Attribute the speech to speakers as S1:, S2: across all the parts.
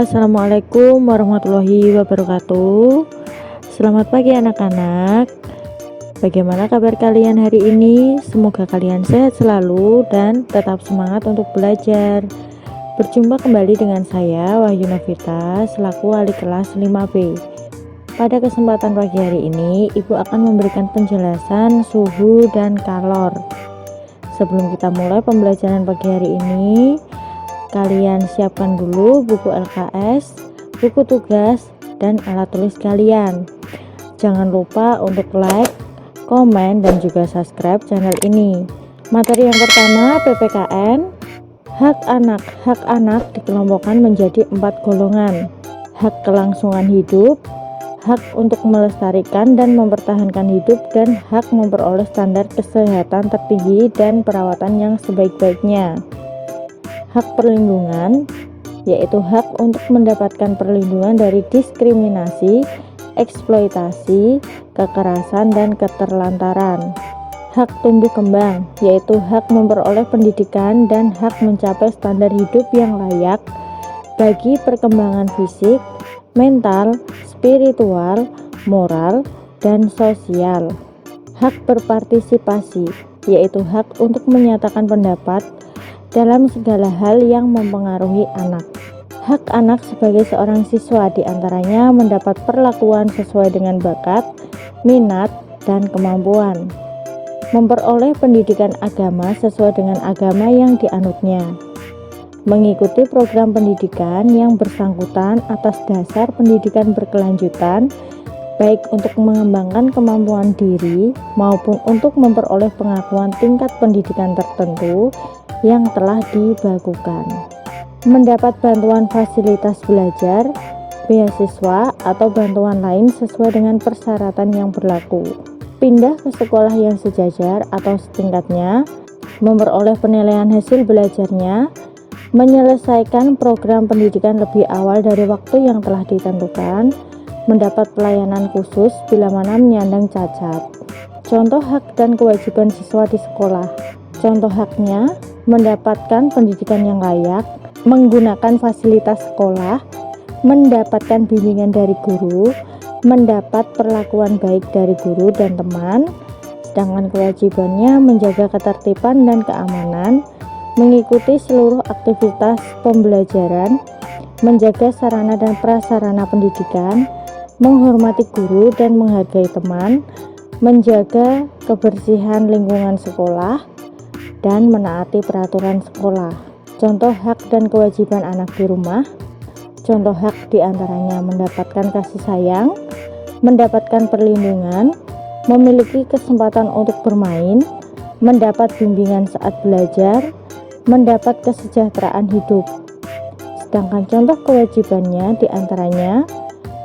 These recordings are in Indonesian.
S1: Assalamualaikum warahmatullahi wabarakatuh. Selamat pagi anak-anak. Bagaimana kabar kalian hari ini? Semoga kalian sehat selalu dan tetap semangat untuk belajar. Berjumpa kembali dengan saya Wahyu Novita selaku wali kelas 5B. Pada kesempatan pagi hari ini, Ibu akan memberikan penjelasan suhu dan kalor. Sebelum kita mulai pembelajaran pagi hari ini, kalian siapkan dulu buku LKS, buku tugas, dan alat tulis kalian. Jangan lupa untuk like, komen, dan juga subscribe channel ini. Materi yang pertama PPKN. Hak anak. Hak anak dikelompokkan menjadi 4 golongan. Hak kelangsungan hidup, hak untuk melestarikan dan mempertahankan hidup, dan hak memperoleh standar kesehatan tertinggi dan perawatan yang sebaik-baiknya. Hak perlindungan, yaitu hak untuk mendapatkan perlindungan dari diskriminasi, eksploitasi, kekerasan, dan keterlantaran. Hak tumbuh kembang, yaitu hak memperoleh pendidikan dan hak mencapai standar hidup yang layak bagi perkembangan fisik, mental, spiritual, moral, dan sosial. Hak berpartisipasi, yaitu hak untuk menyatakan pendapat dalam segala hal yang mempengaruhi anak. Hak anak sebagai seorang siswa diantaranya mendapat perlakuan sesuai dengan bakat, minat, dan kemampuan. Memperoleh pendidikan agama sesuai dengan agama yang dianutnya. Mengikuti program pendidikan yang bersangkutan atas dasar pendidikan berkelanjutan, baik untuk mengembangkan kemampuan diri maupun untuk memperoleh pengakuan tingkat pendidikan tertentu yang telah dibakukan. Mendapat bantuan fasilitas belajar, beasiswa, atau bantuan lain sesuai dengan persyaratan yang berlaku. Pindah ke sekolah yang sejajar atau setingkatnya, memperoleh penilaian hasil belajarnya, menyelesaikan program pendidikan lebih awal dari waktu yang telah ditentukan, mendapat pelayanan khusus bila mana menyandang cacat. Contoh hak dan kewajiban siswa di sekolah. Contoh haknya, mendapatkan pendidikan yang layak, menggunakan fasilitas sekolah, mendapatkan bimbingan dari guru, mendapat perlakuan baik dari guru dan teman. Sedangkan kewajibannya menjaga ketertiban dan keamanan, mengikuti seluruh aktivitas pembelajaran, menjaga sarana dan prasarana pendidikan, menghormati guru dan menghargai teman, menjaga kebersihan lingkungan sekolah, dan menaati peraturan sekolah. Contoh hak dan kewajiban anak di rumah. Contoh hak diantaranya mendapatkan kasih sayang, mendapatkan perlindungan, memiliki kesempatan untuk bermain, mendapat bimbingan saat belajar, mendapat kesejahteraan hidup. Sedangkan contoh kewajibannya diantaranya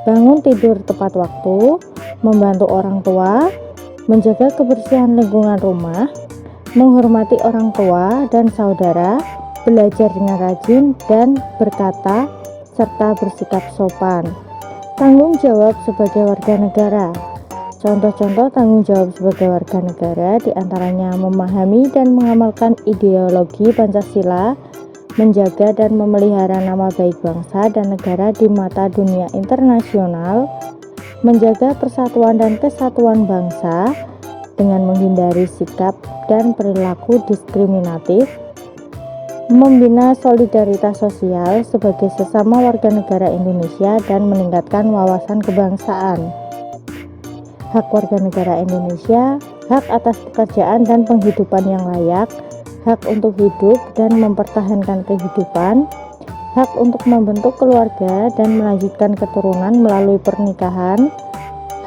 S1: bangun tidur tepat waktu, membantu orang tua, menjaga kebersihan lingkungan rumah, menghormati orang tua dan saudara, belajar dengan rajin dan berkata, serta bersikap sopan. Tanggung jawab sebagai warga negara. Contoh-contoh tanggung jawab sebagai warga negara diantaranya memahami dan mengamalkan ideologi Pancasila, menjaga dan memelihara nama baik bangsa dan negara di mata dunia internasional, menjaga persatuan dan kesatuan bangsa dengan menghindari sikap dan perilaku diskriminatif, membina solidaritas sosial sebagai sesama warga negara Indonesia dan meningkatkan wawasan kebangsaan. Hak warga negara Indonesia, hak atas pekerjaan dan penghidupan yang layak, hak untuk hidup dan mempertahankan kehidupan, hak untuk membentuk keluarga dan melanjutkan keturunan melalui pernikahan,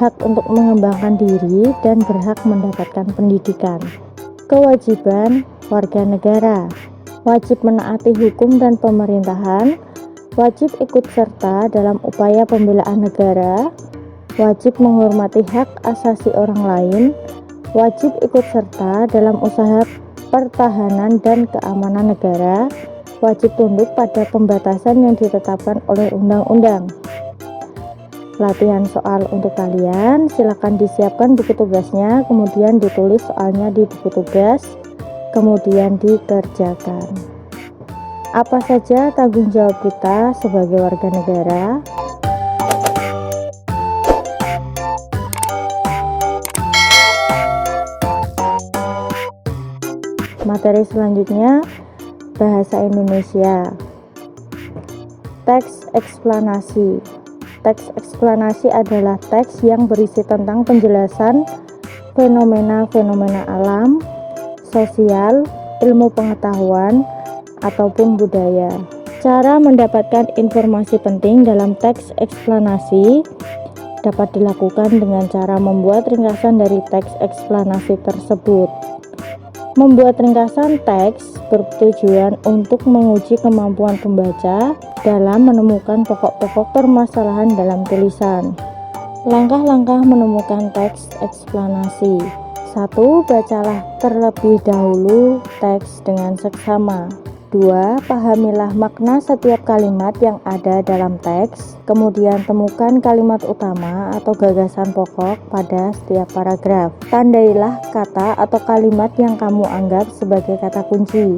S1: hak untuk mengembangkan diri dan berhak mendapatkan pendidikan. Kewajiban warga negara. Wajib menaati hukum dan pemerintahan, wajib ikut serta dalam upaya pembelaan negara, wajib menghormati hak asasi orang lain, wajib ikut serta dalam usaha pertahanan dan keamanan negara, wajib tunduk pada pembatasan yang ditetapkan oleh undang-undang. Latihan soal untuk kalian, silakan disiapkan buku tugasnya, kemudian ditulis soalnya di buku tugas, kemudian dikerjakan. Apa saja tanggung jawab kita sebagai warga negara? Materi selanjutnya, bahasa Indonesia. Teks eksplanasi. Teks eksplanasi adalah teks yang berisi tentang penjelasan fenomena-fenomena alam, sosial, ilmu pengetahuan, ataupun budaya. Cara mendapatkan informasi penting dalam teks eksplanasi dapat dilakukan dengan cara membuat ringkasan dari teks eksplanasi tersebut. Membuat ringkasan teks bertujuan untuk menguji kemampuan pembaca dalam menemukan pokok-pokok permasalahan dalam tulisan. Langkah-langkah menemukan teks eksplanasi. 1. Bacalah terlebih dahulu teks dengan seksama. 2. Pahamilah makna setiap kalimat yang ada dalam teks, kemudian temukan kalimat utama atau gagasan pokok pada setiap paragraf. Tandailah kata atau kalimat yang kamu anggap sebagai kata kunci.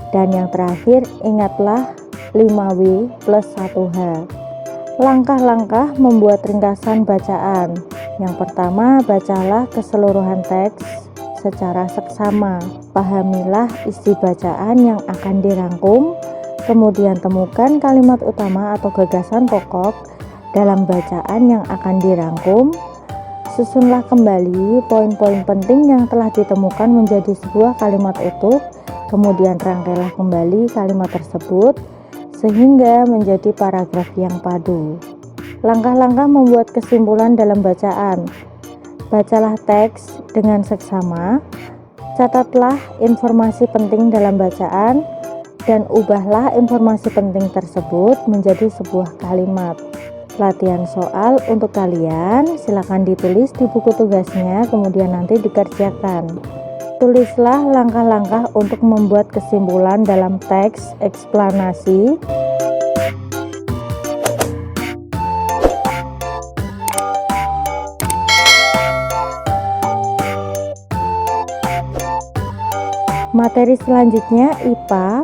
S1: Dan yang terakhir, ingatlah 5W plus 1H. Langkah-langkah membuat ringkasan bacaan. Yang pertama, bacalah keseluruhan teks secara seksama. Pahamilah isi bacaan yang akan dirangkum, kemudian temukan kalimat utama atau gagasan pokok dalam bacaan yang akan dirangkum. Susunlah kembali poin-poin penting yang telah ditemukan menjadi sebuah kalimat utuh, kemudian rangkailah kembali kalimat tersebut sehingga menjadi paragraf yang padu. Langkah-langkah membuat kesimpulan dalam bacaan. Bacalah teks dengan seksama, catatlah informasi penting dalam bacaan, dan ubahlah informasi penting tersebut menjadi sebuah kalimat. Latihan soal untuk kalian, silakan ditulis di buku tugasnya, kemudian nanti dikerjakan. Tulislah langkah-langkah untuk membuat kesimpulan dalam teks eksplanasi. Materi selanjutnya IPA,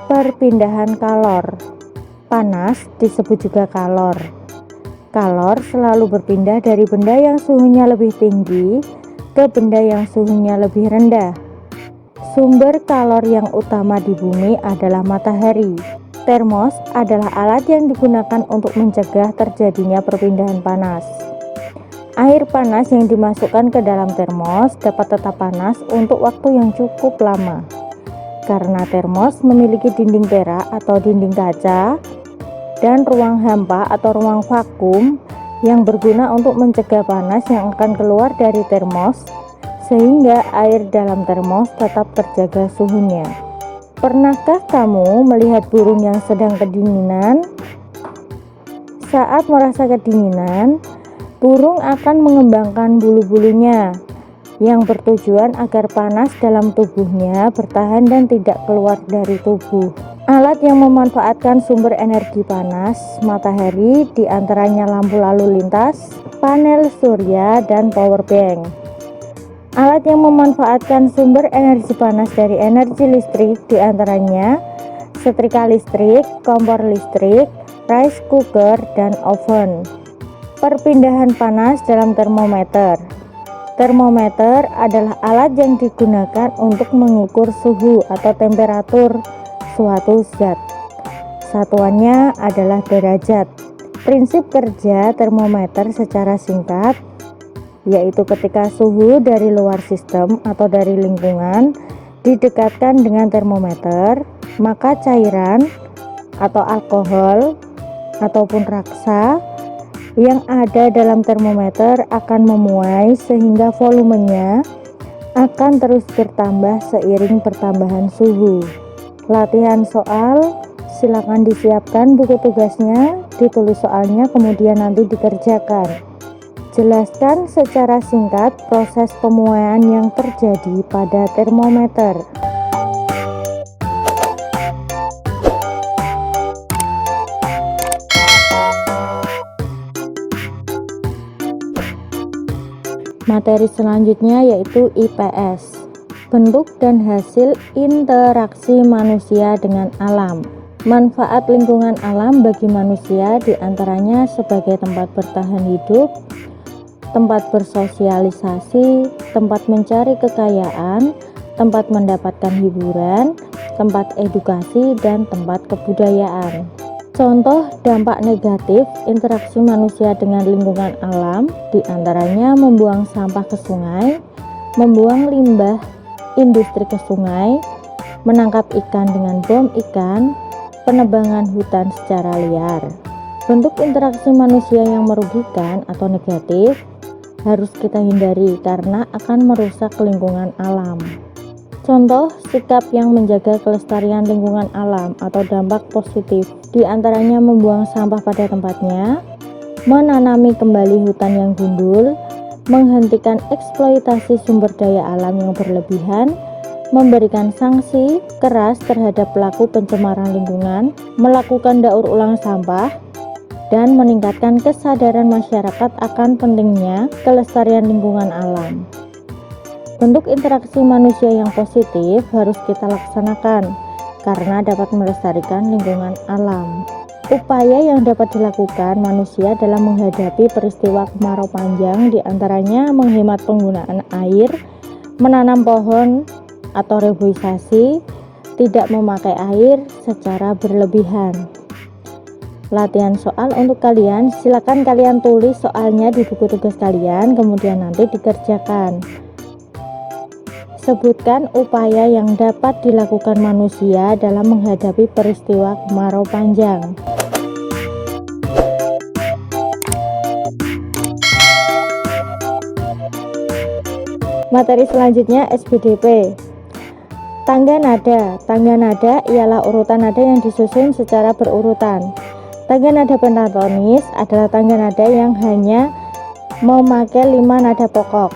S1: perpindahan kalor. Panas disebut juga kalor. Kalor selalu berpindah dari benda yang suhunya lebih tinggi ke benda yang suhunya lebih rendah. Sumber kalor yang utama di bumi adalah matahari. Termos adalah alat yang digunakan untuk mencegah terjadinya perpindahan panas. Air panas yang dimasukkan ke dalam termos dapat tetap panas untuk waktu yang cukup lama. Karena termos memiliki dinding perak atau dinding kaca dan ruang hampa atau ruang vakum yang berguna untuk mencegah panas yang akan keluar dari termos, sehingga air dalam termos tetap terjaga suhunya. Pernahkah kamu melihat burung yang sedang kedinginan? Saat merasa kedinginan, burung akan mengembangkan bulu-bulunya yang bertujuan agar panas dalam tubuhnya bertahan dan tidak keluar dari tubuh. Alat yang memanfaatkan sumber energi panas matahari diantaranya lampu lalu lintas, panel surya, dan power bank. Alat yang memanfaatkan sumber energi panas dari energi listrik diantaranya setrika listrik, kompor listrik, rice cooker, dan oven. Perpindahan panas dalam termometer. Termometer adalah alat yang digunakan untuk mengukur suhu atau temperatur suatu zat. Satuannya adalah derajat. Prinsip kerja termometer secara singkat yaitu ketika suhu dari luar sistem atau dari lingkungan didekatkan dengan termometer, maka cairan atau alkohol ataupun raksa yang ada dalam termometer akan memuai sehingga volumenya akan terus bertambah seiring pertambahan suhu. Latihan soal, silakan disiapkan buku tugasnya, ditulis soalnya kemudian nanti dikerjakan. Jelaskan secara singkat proses pemuaian yang terjadi pada termometer. Materi selanjutnya yaitu IPS, Bentuk dan hasil interaksi manusia dengan alam. Manfaat lingkungan alam bagi manusia diantaranya sebagai tempat bertahan hidup, tempat bersosialisasi, tempat mencari kekayaan, tempat mendapatkan hiburan, tempat edukasi, dan tempat kebudayaan. Contoh dampak negatif interaksi manusia dengan lingkungan alam diantaranya membuang sampah ke sungai, membuang limbah industri ke sungai, menangkap ikan dengan bom ikan, penebangan hutan secara liar. Bentuk interaksi manusia yang merugikan atau negatif harus kita hindari karena akan merusak lingkungan alam. Contoh sikap yang menjaga kelestarian lingkungan alam atau dampak positif diantaranya membuang sampah pada tempatnya, menanami kembali hutan yang gundul, menghentikan eksploitasi sumber daya alam yang berlebihan, memberikan sanksi keras terhadap pelaku pencemaran lingkungan, melakukan daur ulang sampah, dan meningkatkan kesadaran masyarakat akan pentingnya kelestarian lingkungan alam. Bentuk interaksi manusia yang positif harus kita laksanakan karena dapat melestarikan lingkungan alam. Upaya yang dapat dilakukan manusia dalam menghadapi peristiwa kemarau panjang diantaranya menghemat penggunaan air, menanam pohon atau reboisasi, tidak memakai air secara berlebihan. Latihan soal untuk kalian, silakan kalian tulis soalnya di buku tugas kalian, kemudian nanti dikerjakan. Sebutkan upaya yang dapat dilakukan manusia dalam menghadapi peristiwa kemarau panjang. Materi selanjutnya SBDP. Tangga nada. Tangga nada ialah urutan nada yang disusun secara berurutan. Tangga nada pentatonis adalah tangga nada yang hanya memakai 5 nada pokok.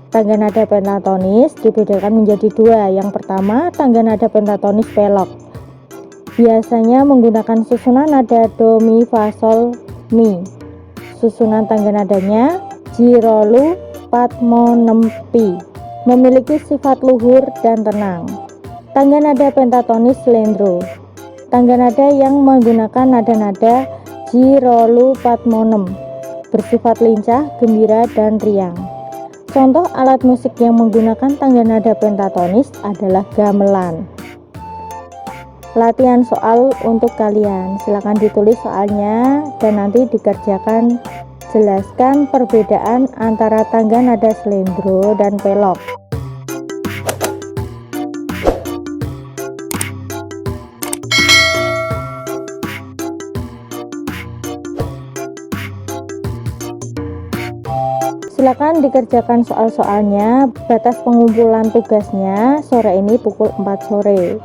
S1: Tangga nada pentatonis dibedakan menjadi 2. Yang pertama, tangga nada pentatonis pelok. Biasanya menggunakan susunan nada do, mi, fa, sol, mi. Susunan tangga nadanya jirolu, patmo, nempi. Memiliki sifat luhur dan tenang. Tangga nada pentatonis slendro. Tangga nada yang menggunakan nada-nada jirolu, patmo, nem. Bersifat lincah, gembira, dan riang. Contoh alat musik yang menggunakan tangga nada pentatonis adalah gamelan. Latihan soal untuk kalian, silakan ditulis soalnya dan nanti dikerjakan. Jelaskan perbedaan antara tangga nada slendro dan pelok. Silakan dikerjakan soal-soalnya. Batas pengumpulan tugasnya sore ini pukul 4 sore.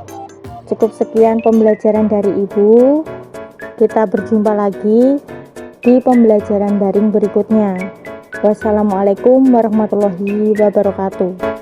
S1: Cukup sekian pembelajaran dari Ibu. Kita berjumpa lagi di pembelajaran daring berikutnya. Wassalamualaikum warahmatullahi wabarakatuh.